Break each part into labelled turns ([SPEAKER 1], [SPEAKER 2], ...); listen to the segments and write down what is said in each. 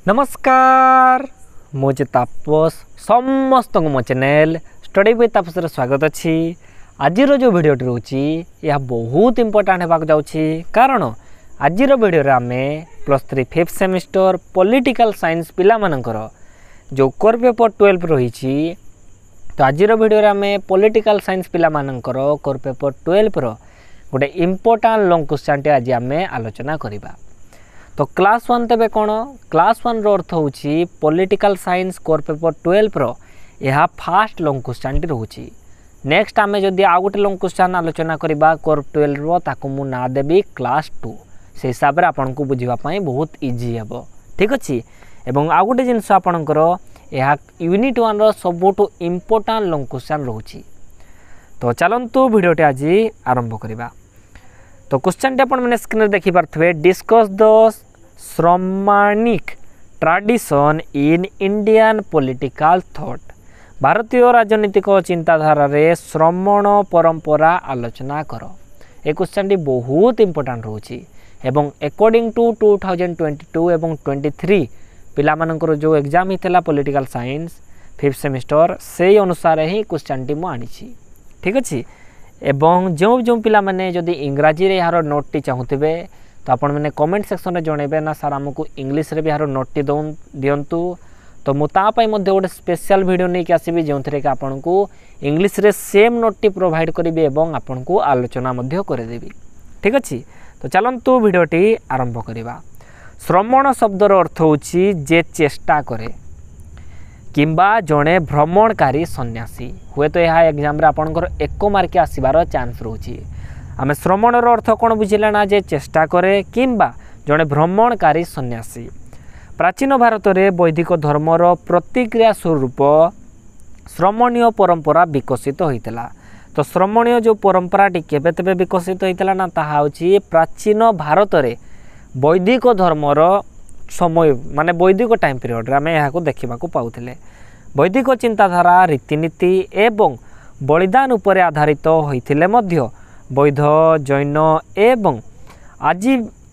[SPEAKER 1] नमस्कार मुझे तापस समस्त मो चैनल स्टडी विथ तापस स्वागत अच्छी। आज जो वीडियो रोची यह बहुत इंपोर्टेंट होगा जाऊँगी कारण आज वीडियो आम +3 5th सेमिस्टर पॉलिटिकल साइंस पिला मानकर जो कोर पेपर 12 रही। तो आज वीडियो आम पॉलिटिकल साइंस पिला मानकर कोर पेपर 12 रो गोटे इंपोर्टेंट लॉन्ग क्वेश्चन आज आम आलोचना करवा। तो क्लास 1 तेबे कौन क्लास 1 रो अर्थ होची पॉलिटिकल साइंस कोर पेपर 12 रो यह फास्ट लॉन्ग क्वेश्चन टी रहूची। नेक्स्ट आमे जदि आ गोटे लॉन्ग क्वेश्चन आलोचना करबा कोर 12 रो ताको मु ना देबी क्लास 2 से हिसाब रे आपन को बुझिबा पई बहुत इजी हेबो। ठीक अछि एवं आ गोटे जिंस आपनकर यह यूनिट 1 रो सबोटो इंपोर्टेंट लॉन्ग क्वेश्चन रहूची। तो चलंतु वीडियो टे आज आरंभ करबा। तो क्वेश्चन टे अपन मैंने स्क्रीन देखि पारथवे discuss the Shramanic tradition in Indian political thought. भारतीय राजनीतिक चिंताधारा रे श्रमण परंपरा आलोचना कर। ए क्वेश्चन टी बहुत इंपोर्टेंट रहउची एवं अकॉर्डिंग टू 2022 एवं 23 पिला मानकर जो एग्जाम हितला पॉलिटिकल साइंस 5th सेमिस्टर से अनुसार ही क्वेश्चन टी मु आनिछि। ठीक अछि एवं जो जो पिला माने जदि इंग्राजी रे यार नोट टी चाहूथिबे तो आपण मैंने कमेंट सेक्शन में जनइबे ना सर आमको इंग्लिश रे भी यार नोट टी दियंतु। तो मुता पई मध्ये गोटे स्पेशल वीडियो नै कि आसीबी जों थरे कि आपण को इंग्लिश रे सेम नोट टी प्रोवाइड करिवे एवं आपण को आलोचना मध्ये करे देबी। ठीक अछि तो चलंतु वीडियो टी आरंभ करिवा। श्रमण शब्दर अर्थ होची जे चेष्टा करे किंबा जड़े भ्रमणकारी सन्यासी हुए तो यह एग्जाम रे आपनकर 1 मार्क आसीबार चांस रोची। आमे श्रमणर अर्थ कौन बुझिले ना जे चेष्टा करे किंबा जड़े भ्रमणकारी सन्यासी। प्राचीन भारत रे वैदिक धर्मर प्रतिक्रिया स्वरूप श्रमणीय परंपरा विकसित होइतला। तो श्रमणीय जो परंपरा टी केबे तेबे विकसित होइतला ना ताहा होची प्राचीन भारत रे वैदिक धर्मर समय माने वैदिक टाइम पीरियड रे आमे यहाको देखिबा को पाउथिले। वैदिक चिंताधारा रीतिनीति एवं बलिदान उपरे आधारित होइथिले मध्य बौद्ध जैन एवं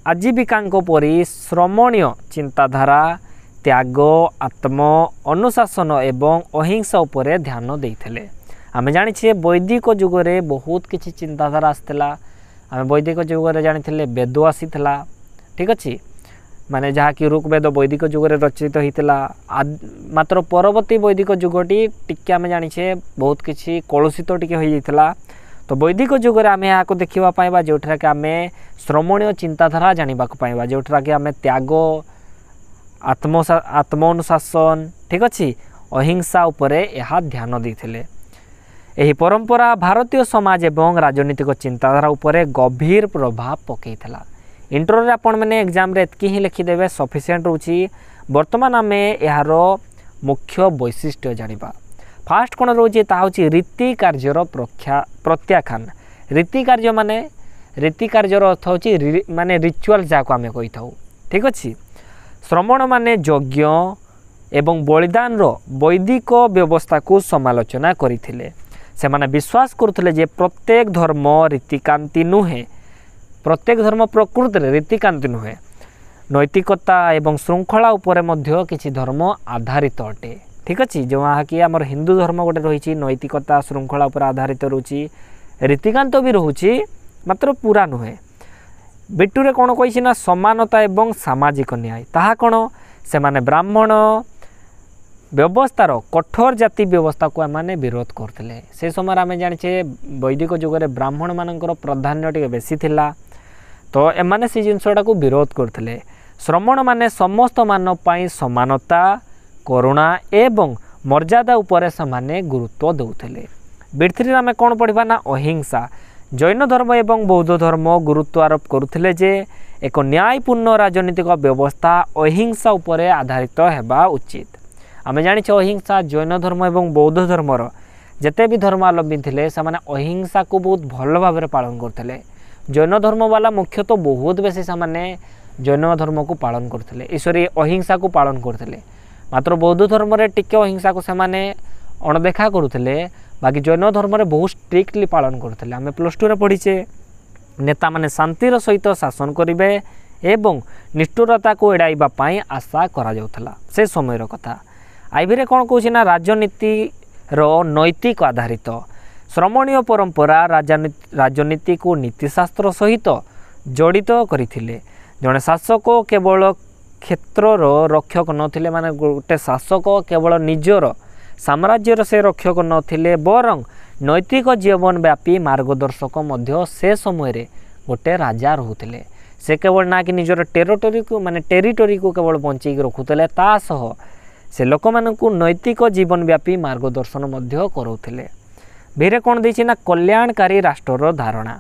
[SPEAKER 1] आजीविकांको परी श्रमणीय चिंताधारा त्याग आत्म अनुशासन एवं अहिंसा उपरे ध्यान देइथिले। आमे जानिछे वैदिक युग रे बहुत किछि चिंताधारा आस्थिला। आमे वैदिक युग रे जानिथिले वेद आसीथिला। ठीक अछि माने जहाँ कि ऋग्वेद वैदिक युग रे रचित होइतिला। मात्र परवर्ती वैदिक युगटी टिके आमे जानिछे बहुत किछि कलुषित टिके होई जाइतिला। तो वैदिक युग रे आमे याको देखिबा पाइबा जोठरा कि आमे श्रमणीय चिंताधारा जानिबा को पाइबा जोठरा कि आमे त्याग आत्मनुशासन ठीक अछि अहिंसा उपरे यहा ध्यान देथिले। एही परंपरा भारतीय समाज एवं राजनीतिक चिंताधारा उपरे गंभीर प्रभाव पकेइथिला। इंट्रो रे आपण मैंने एग्जाम रे एतकी ही लिखिदेवे सफिशिएंट रोची। वर्तमान आमे यार मुख्य वैशिष्ट्य जानिबा। फास्ट कोन रोची ता होची रीति कार्यर प्रत्याख्यान। रीति कार्य अर्थ होची माने रिचुअल जाको आमे कहि थाउ। ठीक अछि श्रमण माने यज्ञ एवं बलिदान रो वैदिक व्यवस्था को समालोचना करिथिले। से माने विश्वास करथिले जे प्रत्येक धर्म रीतिकांति नुहे प्रत्येक धर्म प्रकृति रीतिकांति नुहे नैतिकता एवं श्रृंखला उपरे मध्य किछि धर्म आधारित अटे। ठीक अछि जहाँ कि आमर हिंदू धर्म गोटे रही नैतिकता श्रृंखला उपर आधारित रोची रीतिकांत भी रोची मात्र पूरा नुहे। बिटुरे कौन कही ना समानता एवं सामाजिक न्याय ताहा कौन से माने ब्राह्मण व्यवस्थार कठोर जाति व्यवस्था को एमाने विरोध करथिले। से समय आमे जानिछे वैदिक युग रे ब्राह्मण मानकर प्राधान्य टिके बेसी थिला। तो एमाने से जिनसटा को विरोध करथिले। श्रमण माने समस्त मानव पई समानता करुणा एवं मर्यादा उपरे समाने गुरुत्व दउथिले। बिरथरी आमे कोन पढिबा ना अहिंसा। जैन धर्म एवं बौद्ध धर्म गुरुत्व आरोप करुथिले जे एक न्यायपूर्ण राजनीतिक व्यवस्था अहिंसा उपरे आधारित हेबा उचित। आमे जानिछे अहिंसा जैन धर्म एवं बौद्ध धर्मर जेते भी धर्मावलंबी थिले से माने अहिंसा को बहुत भल भाव पालन करथिले। जैन धर्म वाला मुख्यतः बहुत बेसी सामान्य जैन धर्म को पालन करथिले ईश्वरी अहिंसा को पालन करथिले। मात्र बौद्ध धर्म रे टिके अहिंसा को सेमाने अणदेखा करुथिले। बाकी जैन धर्म रे बहुत स्ट्रिक्टली पालन करथिले। आमे +2 रे पढिचे नेता माने शांतिर सहित शासन करिवे एवं निष्ठुरता को एड़ाइबा पाई आशा करा जाउथला से समयर कथा। आईभिरे कौन कहूँ ना राजनीति नैतिक आधारित श्रमणीय परंपरा राजनीति को नीतिशास्त्र सहित जड़ित करथिले। जड़े शासक केवल क्षेत्रर रक्षक नथिले माने गोटे शासक केवल निजर साम्राज्यर से रक्षक नथिले बरं नैतिक जीवन व्यापी मार्गदर्शक मध्य से समय रे गोटे राजा रहुथिले। से केवल ना कि निजर टेरिटोरी को केवल बंचै रखुथिले ता सह से लोक मानकु नैतिक जीवन व्यापी मार्गदर्शन मध्य करुथिले। भीरे कौन देछि ना कल्याणकारी राष्ट्रर धारणा।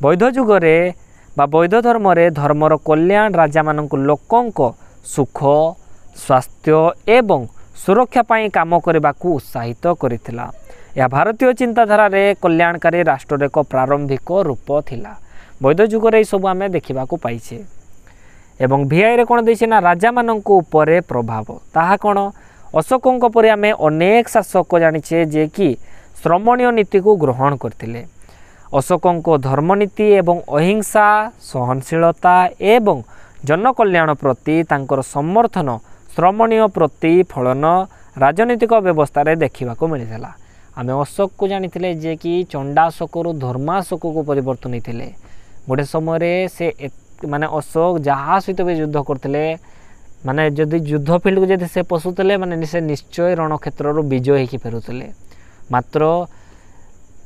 [SPEAKER 1] बौद्ध जुगरे बा बौद्ध धर्म रे धर्मर कल्याण राजा मानकु लोकंक सुख स्वास्थ्य एवं सुरक्षा पाई काम करबाकू उत्साहित करिथिला। यह भारतीय चिंताधारा रे कल्याणकारी राष्ट्र एक प्रारंभिक रूप थिला। बौद्ध जुगरे सब आम देखा पाइछे। एवं भिआई रे कौन देछि ना राजा मानक उपरे प्रभाव ताहा कौन अशोकंक परि आमे अनेक शासक जानिछे जे कि श्रमणीय नीति को ग्रहण करथिले। अशोकंक धर्मनीति एवं अहिंसा सहनशीलता एवं जनकल्याण प्रति तांकर समर्थन श्रमणीय प्रतिफलन राजनीतिक व्यवस्था रे देखा मिलता। आम अशोक को जानी जे कि चंडाशोक धर्माशोक को परिवर्तन होते गोटे समय से माने अशोक जहाँ सहित भी युद्ध करते माने जदि युद्ध फील्ड को जब से पशुले माने से निश्चय रणक्षेत्र विजय होकर फेरुले। मात्र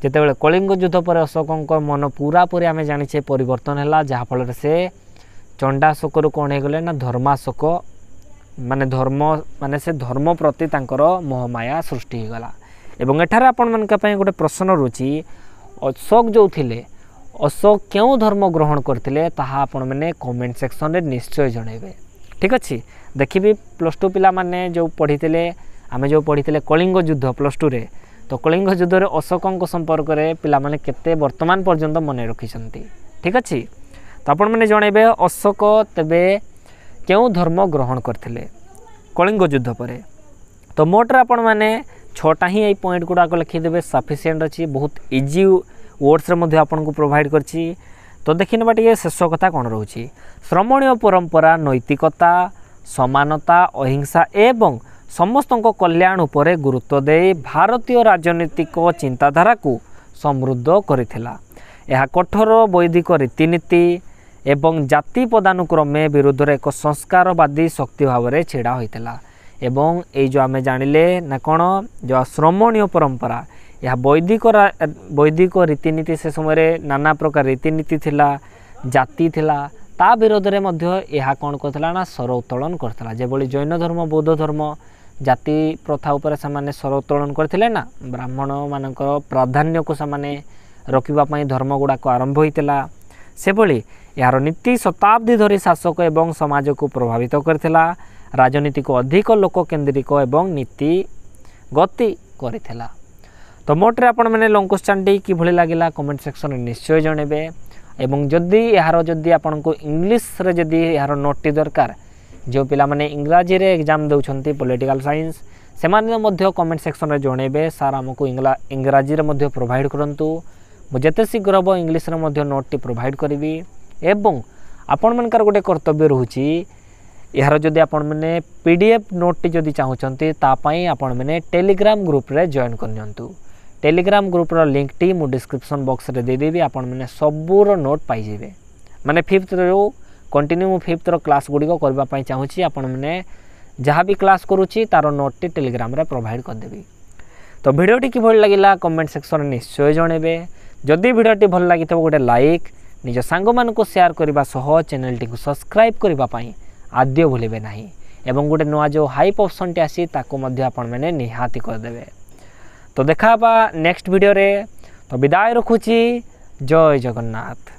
[SPEAKER 1] जितेबाला कलिंग युद्ध पर अशोक मन पूरा पूरी आम जाने परिवर्तन है जहाँफल से चंडाशोक कौन हो गले ना धर्माशोक माने धर्म माने से धर्म प्रति तांकर मोहमाया सृष्टि होगला। एवं एठार आपण मानक पय गोटे प्रश्न रुचि अशोक जो थिले अशोक क्यों धर्म ग्रहण करथिले ताहा आपण माने कमेंट सेक्शन रे निश्चय जणेबे। ठीक अछि देखिबी +2 पिला माने जो पढ़िथिले आमे जो पढ़िथिले कलिंग युद्ध +2 रे तो कलिंग युद्ध रे अशोकंक संपर्क रे पिला माने केते वर्तमान पर्यंत मने रखिसंती। ठीक अछि तो आपण माने जणेबे अशोक तबे क्यों धर्म ग्रहण करथिले कलिंग युद्ध पर। तो मोटर आपण माने 6टा ही यही पॉइंट गुड़ाक लिखिदेवे सफिसीयंट अच्छी बहुत इजी वर्ड्स रे आपन को प्रोवाइड करछि। तो देखिनबा टिके शेष कथा कौन रोची श्रमणीय परंपरा नैतिकता समानता अहिंसा एवं समस्त कल्याण उपरे गुरुत्व दे भारतीय राजनीतिक चिंताधारा को समृद्ध करिथिला। यह कठोर वैदिक रीतिनीति एवं जाति पदानुक्रमे विरुद्ध एक संस्कारवादी शक्ति भाव में छिड़ा होता। एवं ये जो आम जानिले ना कौन जो श्रमणीय परंपरा यह वैदिक रीतिनीति से समय नाना प्रकार रीतिनीति थिला जाति थिला ता विरोध में मध्य यह कौन करथिला ना स्वर उत्तोलन करथिला। जेबोली जैन धर्म बौद्ध धर्म जाति प्रथा उपर से स्वर उत्तोलन करथिले ना ब्राह्मण मानकर प्राधान्य को से रखिबा पई धर्म गुड़ाक आरंभ होइतिला। से भली यार नीति शताब्दी धरी शासक एवं समाज को प्रभावित करथिला। राजनीति को अधिक लोक केन्द्रिक एवं नीति गति करथिला। तो मोटे आपण मैंने लॉन्ग क्वेश्चन टी कि भली लागिला कमेंट सेक्शन में निश्चय जणेबे। एवं जदि यार जदि आपण को इंग्लिश रे जदि यार नोट टी दरकार जो पिला माने इंग्राजी रे एग्जाम दउछंती पॉलिटिकल साइंस से माने मध्य कमेंट सेक्शन में जणेबे सार हमको इंग्राजी रे मध्य प्रोवाइड करंतु मुझे शीघ्र हम इंग्लिश रे मध्य नोट टी प्रोवाइड करी। एवं आपण मनकर गोटे कर्तव्य रहूची यार जदि आपण मैंने पीडीएफ नोट टी जदि चाहूँगी तापाई आपण मैंने टेलीग्राम ग्रुप रे जॉइन करनियंतु। टेलीग्राम ग्रुप रो लिंक टी मु डिस्क्रिप्शन बॉक्स रे दे देबी आपण मैंने सबूर नोट पाई जेबे। माने 5th रो कंटिन्यू मु 5th रो क्लास गुडी को करबा पई चाहूँगी आपण मैंने जहाँ भी क्लास करूची तार नोट टी टेलीग्राम रे प्रोवाइड कर देबी। तो वीडियो टी किभल लागिला कमेंट सेक्शन में निश्चय जणेबे। जदि वीडियो टी भल लागिथबो गोटे लाइक निज सांग मान को शेयर करबा सह चैनल टी को सब्सक्राइब करबा पई आद्य भूलिबे नाही। एवं गोटे नुआ जो हाइप ऑप्शन टी आसी ताको मध्य आपण मैंने निहाती कर देबे। तो देखा नेक्स्ट वीडियो रे। तो विदाय रखुची। जय जगन्नाथ।